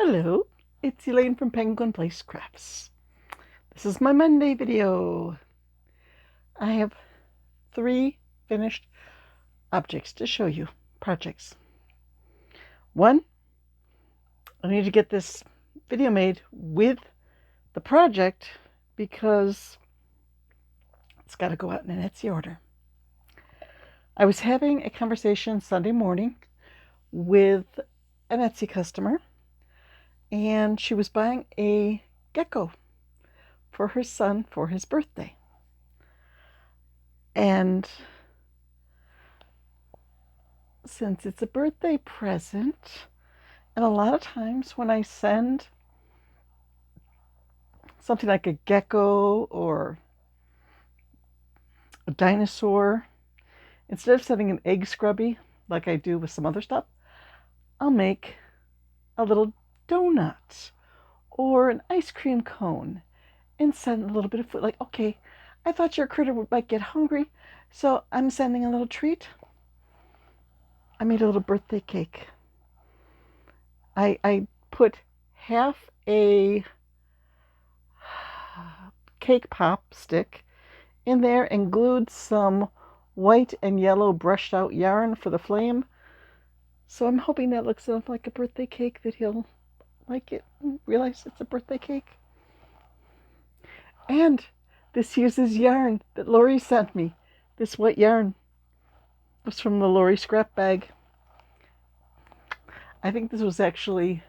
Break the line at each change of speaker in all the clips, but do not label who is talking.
Hello, it's Elaine from Penguin Place Crafts. This is my Monday video. I have 3 finished objects to show you, projects. 1, I need to get this video made with the project because it's got to go out in an Etsy order. I was having a conversation Sunday morning with an Etsy customer, and she was buying a gecko for her son for his birthday. And since it's a birthday present, and a lot of times when I send something like a gecko or a dinosaur, instead of sending an egg scrubby like I do with some other stuff, I'll make a little donut or an ice cream cone and send a little bit of food. Like, okay, I thought your critter might get hungry, so I'm sending a little treat. I made a little birthday cake. I put half a cake pop stick in there and glued some white and yellow brushed out yarn for the flame. So I'm hoping that looks enough like a birthday cake that he'll like it and realize it's a birthday cake. And this uses yarn that Lori sent me. This white yarn was from the Lori scrap bag. I think this was actually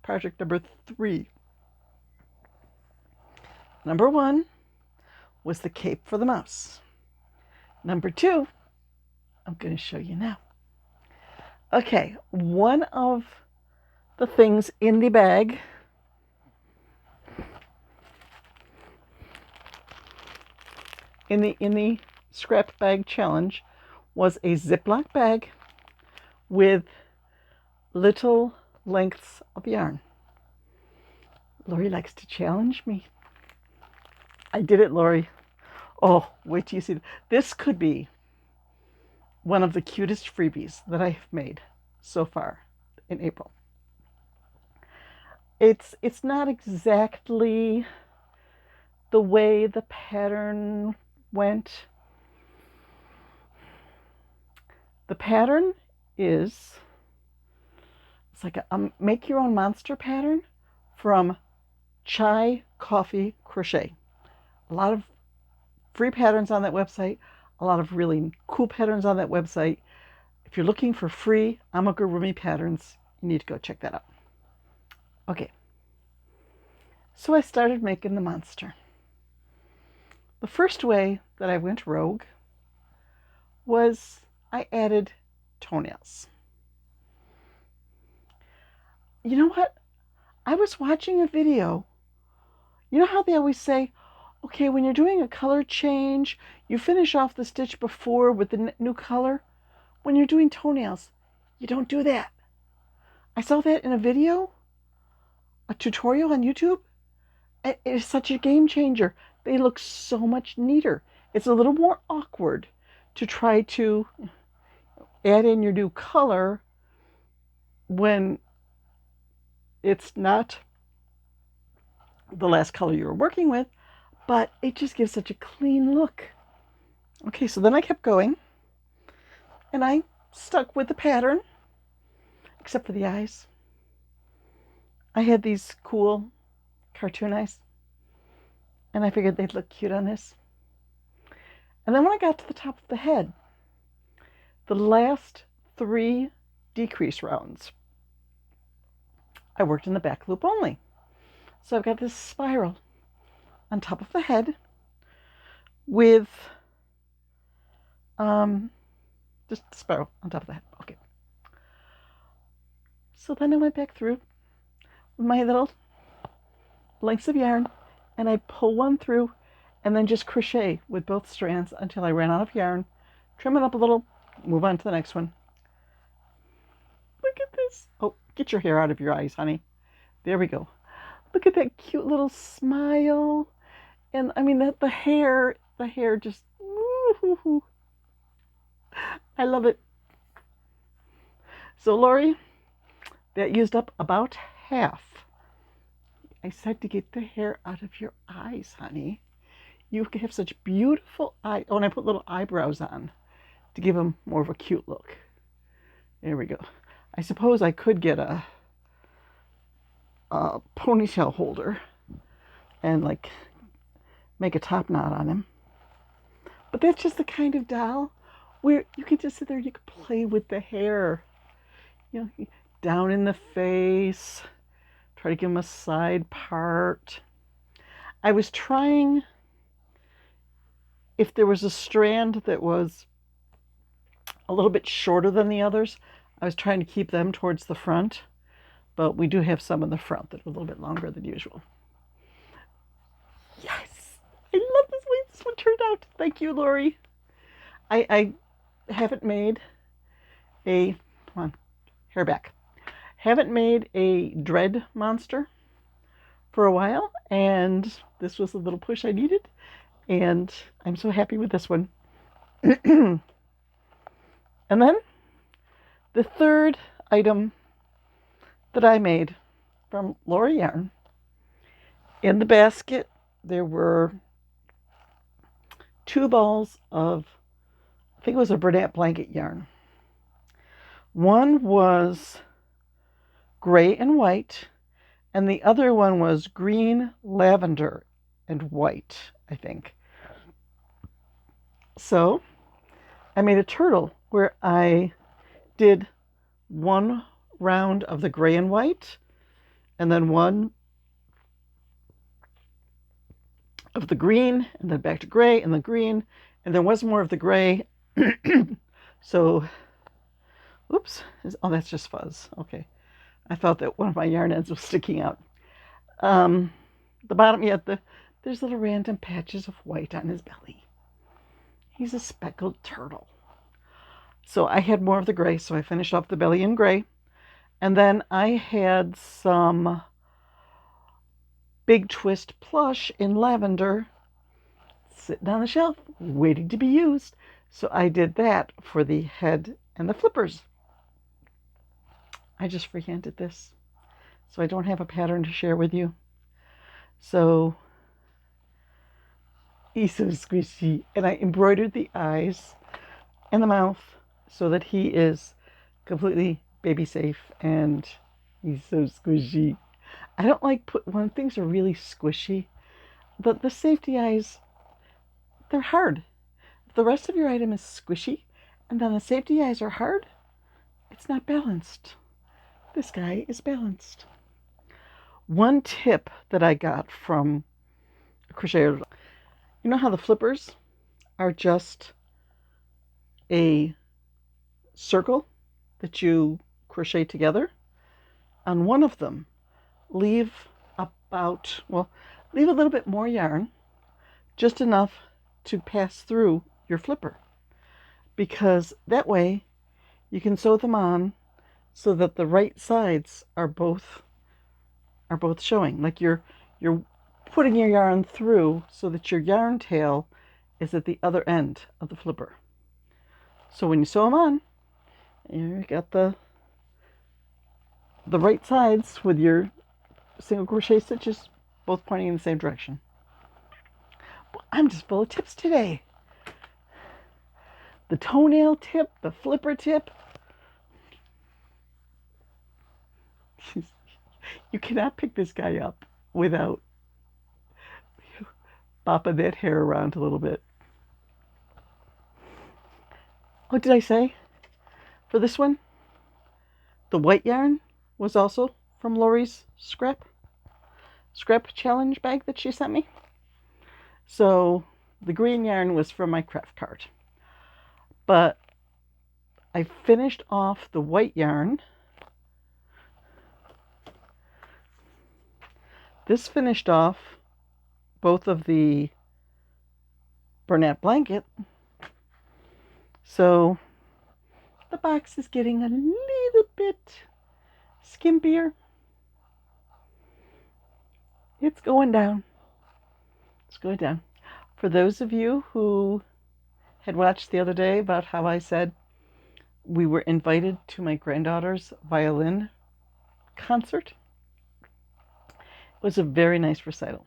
project number 3. Number 1 was the cape for the mouse. Number 2, I'm going to show you now. Okay, one of the things in the bag in the scrap bag challenge was a Ziploc bag with little lengths of yarn. Lori likes to challenge me. I did it, Lori. Oh, wait till you see it. This could be one of the cutest freebies that I have made so far in April. It's not exactly the way the pattern went. The pattern is, it's like a make your own monster pattern from Chai Coffee Crochet. A lot of free patterns on that website, a lot of really cool patterns on that website. If you're looking for free amigurumi patterns, you need to go check that out. Okay, so I started making the monster. The first way that I went rogue was I added toenails. You know what? I was watching a video. You know how they always say, okay, when you're doing a color change, you finish off the stitch before with the new color. When you're doing toenails, you don't do that. I saw that in a video, a tutorial on YouTube. It is such a game changer. They look so much neater. It's a little more awkward to try to add in your new color when it's not the last color you were working with, but it just gives such a clean look. Okay, so then I kept going, and I stuck with the pattern, except for the eyes. I had these cool cartoon eyes, and I figured they'd look cute on this. And then when I got to the top of the head, the last 3 decrease rounds, I worked in the back loop only. So I've got this spiral on top of the head with just the spiral on top of the head. Okay. So then I went back through with my little lengths of yarn, and I pull one through and then just crochet with both strands until I ran out of yarn, trim it up a little, move on to the next one. Look at this. Oh, get your hair out of your eyes, honey. There we go. Look at that cute little smile. And I mean, the hair just, woo-hoo-hoo. I love it. So Lori, That used up about half. I said to get the hair out of your eyes, honey. You have such beautiful eyes. Oh, and I put little eyebrows on to give them more of a cute look. There we go. I suppose I could get a ponytail holder and like make a top knot on him. But that's just the kind of doll where you can just sit there and you can play with the hair. You know, down in the face. Try to give him a side part. I was trying, if there was a strand that was a little bit shorter than the others, I was trying to keep them towards the front. But we do have some in the front that are a little bit longer than usual. Yes! I love this way this one turned out. Thank you, Lori. I haven't made a, come on, hair back. Haven't made a dread monster for a while, and this was the little push I needed, and I'm so happy with this one. And then the third item that I made from Lori Yarn, in the basket there were 2 balls of, I think it was a Bernat blanket yarn. One was gray and white, and the other one was green, lavender, and white, I think. So I made a turtle where I did 1 round of the gray and white, and then 1 of the green, and then back to gray, and then green, and there was more of the gray. So, oops, oh, that's just fuzz. Okay. I thought that one of my yarn ends was sticking out. The bottom, yeah, there's little random patches of white on his belly. He's a speckled turtle. So I had more of the gray, so I finished off the belly in gray. And then I had some Big Twist plush in lavender sitting on the shelf, waiting to be used. So I did that for the head and the flippers. I just freehanded this, so I don't have a pattern to share with you. So, he's so squishy. And I embroidered the eyes and the mouth so that he is completely baby safe, and he's so squishy. I don't like when things are really squishy, but the safety eyes, they're hard. If the rest of your item is squishy, and then the safety eyes are hard, it's not balanced. This guy is balanced. One tip that I got from a crocheter, you know how the flippers are just a circle that you crochet together? On one of them, leave a little bit more yarn, just enough to pass through your flipper, because that way you can sew them on so that the right sides are both showing. Like you're putting your yarn through so that your yarn tail is at the other end of the flipper. So when you sew them on, you got the right sides with your single crochet stitches both pointing in the same direction. I'm just full of tips today. The toenail tip, the flipper tip. You cannot pick this guy up without bopping that hair around a little bit. Oh, did I say? For this one, the white yarn was also from Lori's scrap challenge bag that she sent me. So the green yarn was from my craft cart. But I finished off the white yarn. This finished off both of the Bernat blanket. So the box is getting a little bit skimpier. It's going down. It's going down. For those of you who had watched the other day about how I said we were invited to my granddaughter's violin concert. It was a very nice recital.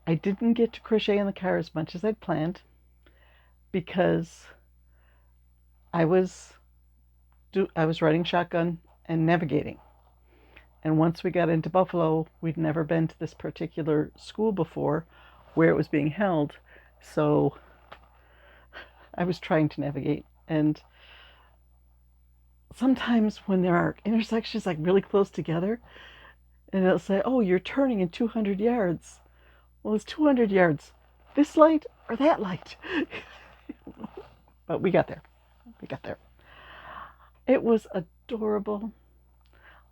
I didn't get to crochet in the car as much as I'd planned because I was riding shotgun and navigating. And once we got into Buffalo, we'd never been to this particular school before where it was being held. So I was trying to navigate. And sometimes when there are intersections like really close together, and it'll say, oh, you're turning in 200 yards. Well, it's 200 yards. This light or that light? But we got there. We got there. It was adorable.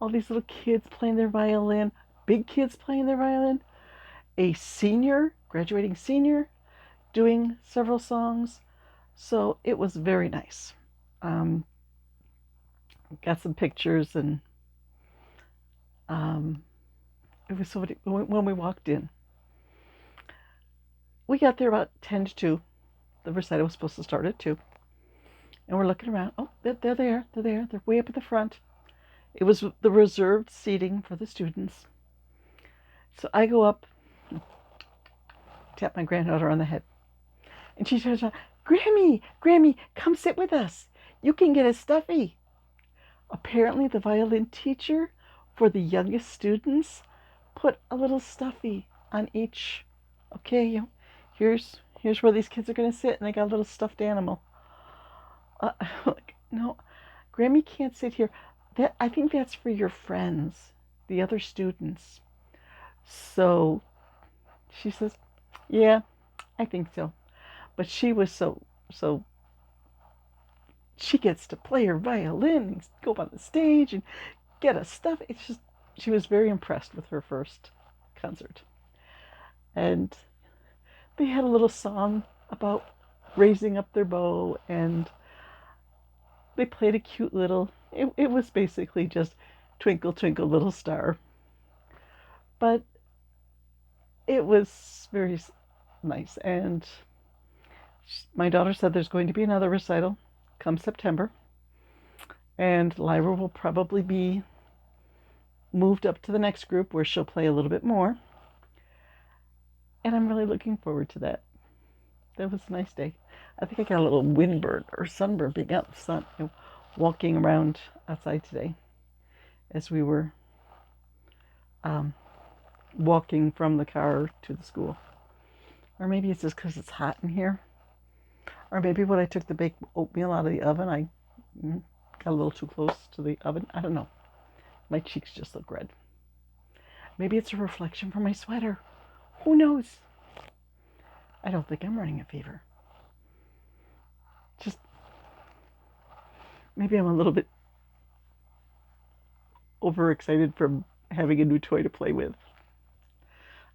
All these little kids playing their violin, big kids playing their violin, a senior, graduating senior, doing several songs. So it was very nice. Got some pictures, and it was so when we walked in. We got there about 10 to 2. The recital was supposed to start at 2. And we're looking around. Oh, they're there. They're there. They're way up at the front. It was the reserved seating for the students. So I go up, tap my granddaughter on the head. And she turns around, Grammy, come sit with us. You can get a stuffy. Apparently the violin teacher for the youngest students put a little stuffy on each. Okay, here's where these kids are going to sit, and they got a little stuffed animal. Like, no, Grammy can't sit here. I think that's for your friends, the other students. So she says, yeah, I think so. But she was so she gets to play her violin and go on the stage and get a stuff. It's just, she was very impressed with her first concert. And they had a little song about raising up their bow, and they played a cute little, it was basically just Twinkle, Twinkle, Little Star. But it was very nice. And my daughter said there's going to be another recital come September. And Lyra will probably be moved up to the next group where she'll play a little bit more. And I'm really looking forward to that. That was a nice day. I think I got a little windburn or sunburn being out in the sun, walking around outside today as we were walking from the car to the school. Or maybe it's just because it's hot in here. Or maybe when I took the baked oatmeal out of the oven, I got a little too close to the oven. I don't know. My cheeks just look red. Maybe it's a reflection from my sweater. Who knows? I don't think I'm running a fever. Just maybe I'm a little bit overexcited from having a new toy to play with.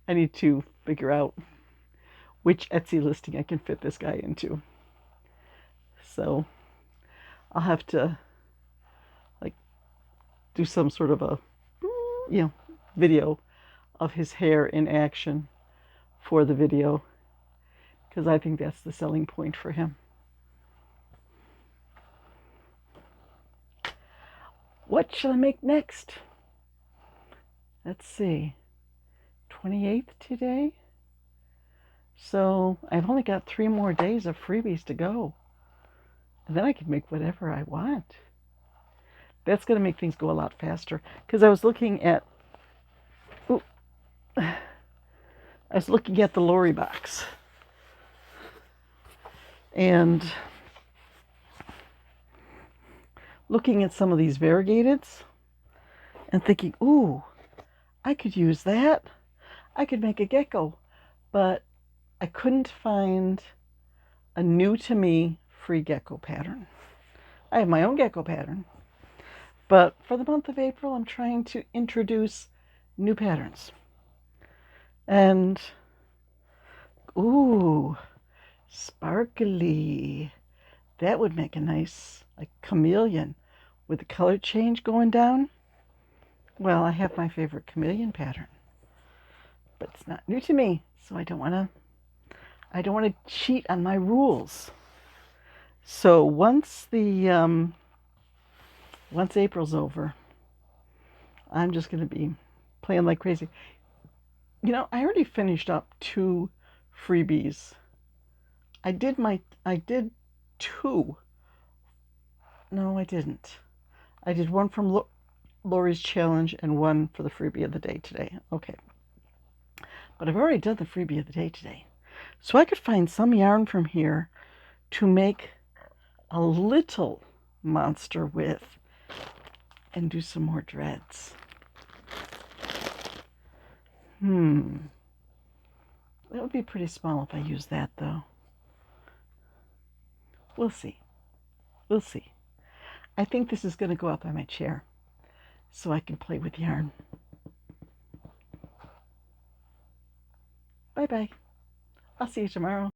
I need to figure out which Etsy listing I can fit this guy into. So I'll have to do some sort of a video of his hair in action for the video, because I think that's the selling point for him. What shall I make next? Let's see. 28th today. So I've only got 3 more days of freebies to go. And then I can make whatever I want. That's going to make things go a lot faster. Because I was looking at the Lori box. And looking at some of these variegateds and thinking, ooh, I could use that. I could make a gecko. But I couldn't find a new to me free gecko pattern. I have my own gecko pattern. But for the month of April, I'm trying to introduce new patterns. And, ooh, sparkly. That would make a nice, like, chameleon with the color change going down. Well, I have my favorite chameleon pattern. But it's not new to me, so I don't want to cheat on my rules. So once April's over, I'm just going to be playing like crazy. You know, I already finished up 2 freebies. I did 2. No, I didn't. I did one from Lori's challenge and one for the freebie of the day today. Okay. But I've already done the freebie of the day today. So I could find some yarn from here to make a little monster with and do some more dreads. That would be pretty small if I use that, though. We'll see. We'll see. I think this is going to go up on my chair so I can play with yarn. Bye-bye. I'll see you tomorrow.